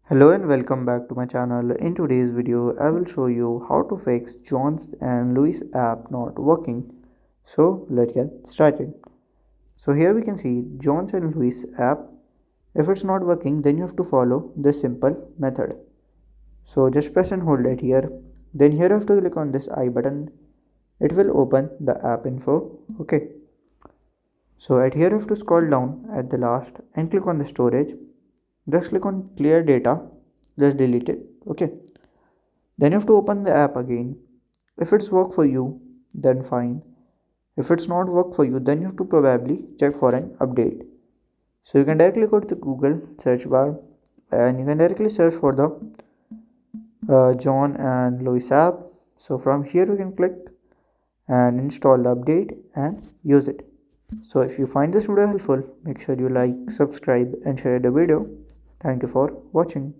Hello and welcome back to my channel. In today's video, I will show you how to fix John's and Louis app not working. So let's get started. So here we can see John's and Louis app. If it's not working, then you have to follow this simple method. So just press and hold it here. Then here you have to click on this I button. It will open the app info. Okay. So at here you have to scroll down at the last and click on the storage. Just click on clear data, just delete it. Okay, then you have to open the app again. If it's work for you, then fine. If it's not work for you, then you have to probably check for an update. So you can directly go to the Google search bar and you can directly search for the John and Louis app. So from here you can click and install the update and use it. So if you find this video helpful, make sure you like, subscribe and share the video. Thank you for watching.